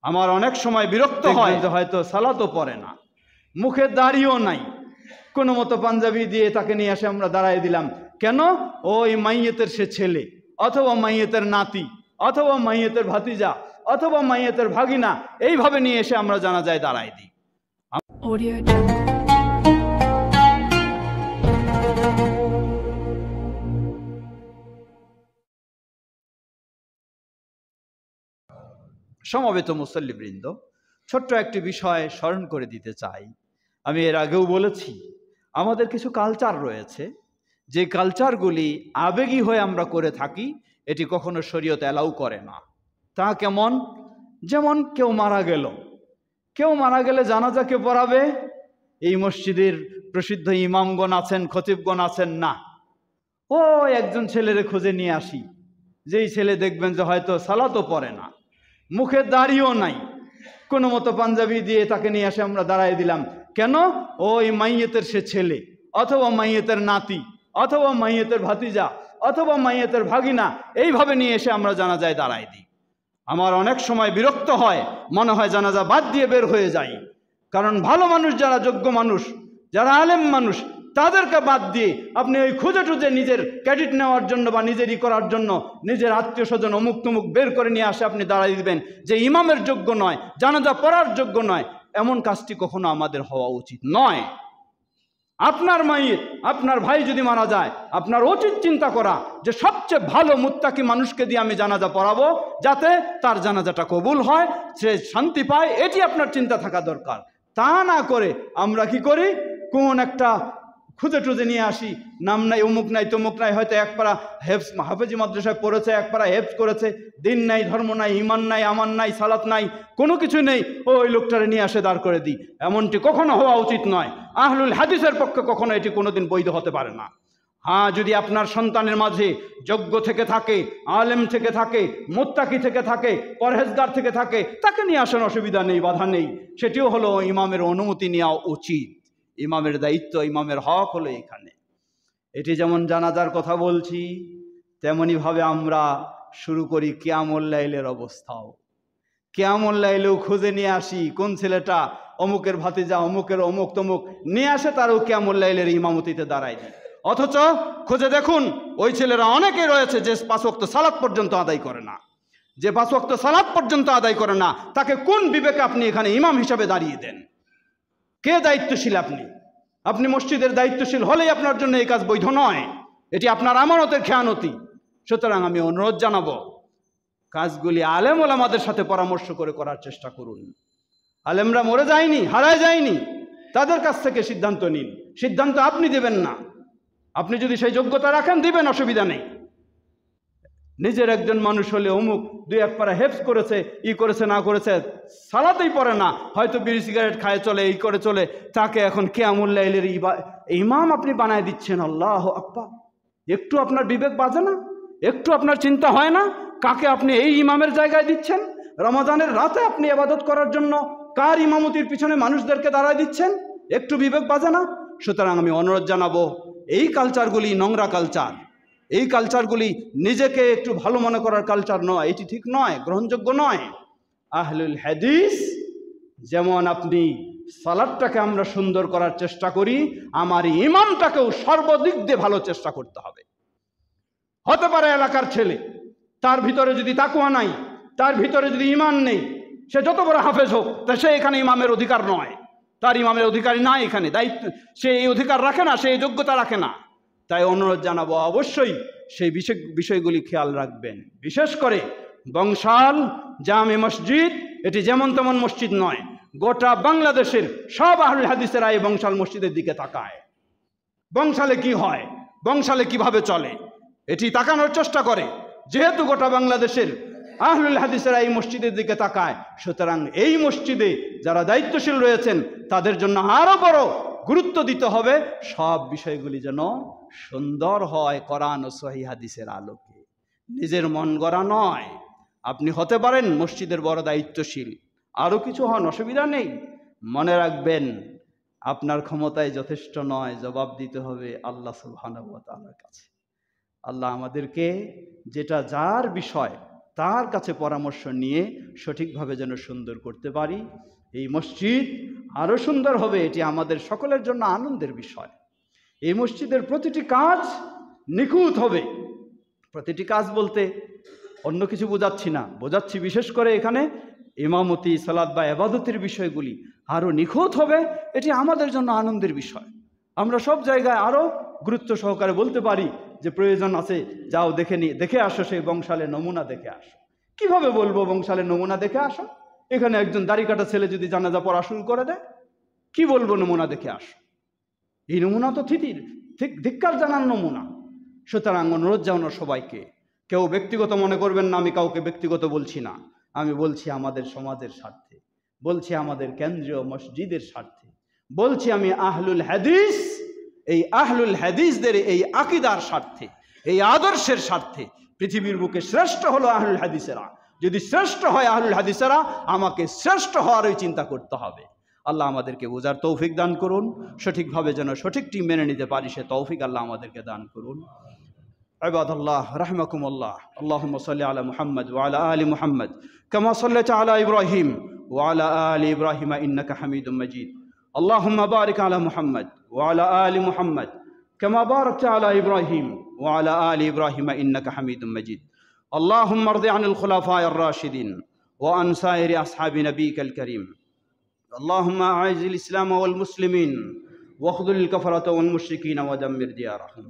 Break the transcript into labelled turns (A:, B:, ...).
A: আমার অনেক সময় বিরক্ত হয় যে হয়তো সালাতও পড়ে না, মুখে দাড়িও নাই, কোনো মতো পাঞ্জাবি দিয়ে তাকে নিয়ে এসে আমরা দাঁড়াই দিলাম। কেন? ওই মাইয়েতের সে ছেলে, অথবা মাইয়েতের নাতি, অথবা মাইয়েতের ভাতিজা, অথবা মাইয়েতের ভাগিনা, এইভাবে নিয়ে এসে আমরা জানাজায় দাঁড়াই দিই। সমবেত মুসল্লিবৃন্দ, ছোট্ট একটি বিষয় স্মরণ করে দিতে চাই। আমি এর আগেও বলেছি, আমাদের কিছু কালচার রয়েছে, যে কালচারগুলি আবেগী হয়ে আমরা করে থাকি, এটি কখনো শরীয়ত অ্যালাউ করে না। তা কেমন? যেমন কেউ মারা গেলে জানাজা কে পড়াবে? এই মসজিদের প্রসিদ্ধ ইমামগণ আছেন, খতিবগণ আছেন না, ও একজন ছেলেরে খুঁজে নিয়ে আসি, যেই ছেলে দেখবেন যে হয়তো সালাতও পড়ে না, মুখে দাড়িও নাই, কোনো মতো পাঞ্জাবি দিয়ে তাকে নিয়ে এসে আমরা দাঁড়াই দিলাম। কেন? ওই মাইয়েতের সে ছেলে, অথবা মাইয়েতের নাতি, অথবা মাইয়েতের ভাতিজা, অথবা মাইয়েতের ভাগিনা, এইভাবে নিয়ে এসে আমরা জানাজায় দাঁড়াই দিই। আমার অনেক সময় বিরক্ত হয়, মনে হয় জানাজা বাদ দিয়ে বের হয়ে যাই। কারণ ভালো মানুষ, যারা যোগ্য মানুষ, যারা আলেম মানুষ, তাদেরকে বাদ দিয়ে আপনি ওই খুঁজে টুজে নিজের ক্রেডিট নেওয়ার জন্য বা নিজেরই করার জন্য নিজের আত্মীয় স্বজন অমুক তমুক বের করে নিয়ে আসে আপনি দাঁড়াই দিবেন, যে ইমামের যোগ্য নয়, জানাজা পড়ার যোগ্য নয়। এমন কাজটি কখনো আমাদের হওয়া উচিত নয়। আপনার মাইয়েত, আপনার ভাই যদি মারা যায়, আপনার উচিত চিন্তা করা যে সবচেয়ে ভালো মুত্তাকি মানুষকে দিয়ে আমি জানাজা পড়াবো, যাতে তার জানাজাটা কবুল হয়, সে শান্তি পায়। এটি আপনার চিন্তা থাকা দরকার। তা না করে আমরা কি করি? কোন একটা খুঁজে টুজে নিয়ে আসি, নাম নাই, অমুক নাই, তমুক নাই, হয়তো এক পারা হেফজ হাফেজি মাদ্রাসায় পড়েছে, এক পারা হেফজ করেছে, দিন নাই, ধর্ম নাই, ইমান নাই, আমান নাই, সালাত নাই, কোনো কিছু নেই, ওই লোকটারে নিয়ে আসে দাঁড় করে দিই। এমনটি কখনো হওয়া উচিত নয়। আহলুল হাদিসের পক্ষে কখনো এটি কোনোদিন বৈধ হতে পারে না। হ্যাঁ, যদি আপনার সন্তানের মাঝে যোগ্য থেকে থাকে, আলেম থেকে থাকে, মুত্তাকি থেকে থাকে, পরহেজগার থেকে থাকে, তাকে নিয়ে আসেন, অসুবিধা নেই, বাধা নেই। সেটিও হলো ইমামের অনুমতি নেওয়া উচিত। ইমামের দায়িত্ব, ইমামের হক হলো এখানে। এটি যেমন জানাজার কথা বলছি, তেমনি ভাবে আমরা শুরু করি কিয়ামুল লাইলের অবস্থাও। কিয়ামুল লাইলেও খুঁজে নিয়ে আসি, কোন ছেলেটা অমুকের ভাতিজা, অমুকের অমুক তমুক, নিয়ে আসে, তারও কিয়ামুল লাইলের ইমামতিতে দাঁড়ায় দিই। অথচ খুঁজে দেখুন, ওই ছেলেরা অনেকে রয়েছে যে 5 ওয়াক্ত সালাত পর্যন্ত আদায় করে না। যে 5 ওয়াক্ত সালাত পর্যন্ত আদায় করে না, তাকে কোন বিবেকে আপনি এখানে ইমাম হিসাবে দাঁড়িয়ে দেন? কে দায়িত্বশীল? আপনি মসজিদের দায়িত্বশীল হলেই আপনার জন্য এই কাজ বৈধ নয়। এটি আপনার আমানতের খেয়ানতি। সুতরাং আমি অনুরোধ জানাবো, কাজগুলি আলেম ওলামাদের সাথে পরামর্শ করে করার চেষ্টা করুন। আলেমরা মরে যায়নি, হারায় যায়নি, তাদের কাছ থেকে সিদ্ধান্ত নিন। সিদ্ধান্ত আপনি দেবেন না। আপনি যদি সেই যোগ্যতা রাখেন, দিবেন, অসুবিধা নেই। নিজের একজন মানুষ হলে অমুক 2-1 পারা হেফজ করেছে, ই করেছে, না করেছে, সালাতেই পড়ে না, হয়তো বিড়ি সিগারেট খায় চলে, এই করে চলে, তাকে এখন কিয়ামুল লাইলের ইমাম আপনি বানায় দিচ্ছেন। আল্লাহ আকবার! একটু আপনার বিবেক বাজে না? একটু আপনার চিন্তা হয় না কাকে আপনি এই ইমামের জায়গায় দিচ্ছেন? রমাদানের রাতে আপনি ইবাদত করার জন্য কার ইমামতির পিছনে মানুষদেরকে দাঁড়ায় দিচ্ছেন? একটু বিবেক বাজে না? সুতরাং আমি অনুরোধ জানাবো, এই কালচারগুলি নোংরা কালচার। এই কালচারগুলি নিজেকে একটু ভালো মনে করার কালচার নয়। এটি ঠিক নয়, গ্রহণযোগ্য নয়। আহলুল হাদিস যেমন আপনি সালাতটাকে আমরা সুন্দর করার চেষ্টা করি, আমার ইমামটাকেও সর্বদিক দিয়ে ভালো চেষ্টা করতে হবে। হতে পারে এলাকার ছেলে, তার ভিতরে যদি তাকওয়া নাই, তার ভিতরে যদি ইমান নেই, সে যত বড় হাফেজ হোক, তা সে এখানে ইমামের অধিকার নয়, তার ইমামের অধিকারী নাই, এখানে দায়িত্ব, সে এই অধিকার রাখে না, সে এই যোগ্যতা রাখে না। তাই অনুরোধ জানাবো, অবশ্যই সেই বিষয়গুলি খেয়াল রাখবেন। বিশেষ করে বংশাল জামে মসজিদ, এটি যেমন তেমন মসজিদ নয়। গোটা বাংলাদেশের সব আহলুল হাদিসেরা এই বংশাল মসজিদের দিকে তাকায়। বংশালে কি হয়, বংশালে কিভাবে চলে, এটি তাকানোর চেষ্টা করে। যেহেতু গোটা বাংলাদেশের আহলুল হাদিসেরা এই মসজিদের দিকে তাকায়, সুতরাং এই মসজিদে যারা দায়িত্বশীল রয়েছেন তাদের জন্য আরো বড় গুরুত্ব দিতে হবে। সব বিষয়গুলি যেন সুন্দর হয় কোরআন ও সহিহ হাদিসের আলোকে, নিজের মন গড়া নয়। আপনি হতে পারেন মসজিদের বড় দায়িত্বশীল, আরো কিছু হন, অসুবিধা নেই। মনে রাখবেন, আপনার ক্ষমতায় যথেষ্ট নয়, জবাব দিতে হবে আল্লাহ সুবহানাহু ওয়া তাআলার কাছে। আল্লাহ আমাদেরকে যেটা যার বিষয় তার কাছে পরামর্শ নিয়ে সঠিকভাবে যেন সুন্দর করতে পারি। এই মসজিদ আরও সুন্দর হবে, এটি আমাদের সকলের জন্য আনন্দের বিষয়। এই মসজিদের প্রতিটি কাজ নিখুঁত হবে। প্রতিটি কাজ বলতে অন্য কিছু বোঝাচ্ছি না, বোঝাচ্ছি বিশেষ করে এখানে ইমামতি, সালাত বা ইবাদতের বিষয়গুলি আরও নিখুঁত হবে। এটি আমাদের জন্য আনন্দের বিষয়। আমরা সব জায়গায় আরও গুরুত্ব সহকারে বলতে পারি যে প্রয়োজন আছে, যাও দেখে আসো, সেই বংশালের নমুনা দেখে আসো। কিভাবে বলবো বংশালের নমুনা দেখে আসো? এখানে একজন দাড়ি কাটা ছেলে যদি জানাজা পড়া শুরু করে দেয়, কি বলবো নমুনা দেখে আসো? এই নমুনা তো ধিক্কার জানার নমুনা। সুতরাং অনুরোধ জানানো সবাইকে, কেউ ব্যক্তিগত মনে করবেন না, আমি কাউকে ব্যক্তিগত বলছি না, আমি বলছি আমাদের সমাজের স্বার্থে, বলছি আমাদের কেন্দ্রীয় মসজিদের স্বার্থে, বলছি আমি আহলুল হাদিস, এই আহলুল হাদিসদের এই আকীদার স্বার্থে, এই আদর্শের স্বার্থে। পৃথিবীর বুকে শ্রেষ্ঠ হলো আহলুল হাদিসেরা। যদি শ্রেষ্ঠ হয় আহলুল হাদিসেরা, আমাকে শ্রেষ্ঠ হওয়ারই চিন্তা করতে হবে। আল্লাহ আমাদেরকে বোঝার তৌফিক দান করুন, সঠিকভাবে যেন সঠিকটি মেনে নিতে পারি সে তৌফিক আল্লাহ আমাদেরকে দান করুন। ইবাদাল্লাহ রাহমাকুমুল্লাহ, আল্লাহুম্মা সাল্লি আলা মুহাম্মদ ওয়া আলা আলি মুহাম্মদ কামা সাল্লাইতা আলা ইব্রাহিম ওয়া আলা আলি ইব্রাহিম ইন্নাকা হামিদুম মাজিদ। আল্লাহুম্মা বারিক আলা মুহাম্মদ ওয়া আলা আলি মুহাম্মদ কামা বারাকতা আলা ইব্রাহিম ওয়া আলা আলি ইব্রাহিম ইন্নাকা হামিদুম মাজিদ। আল্লাহুম্মা আরদি আনিল খুলাফায়ে আর-রাশিদিন ওয়া আন সাইরি আসহাবি নবিকাল কারীম। اللهم أعز الإسلام والمسلمين واخذل الكفرة والمشركين ودمر ديارهم.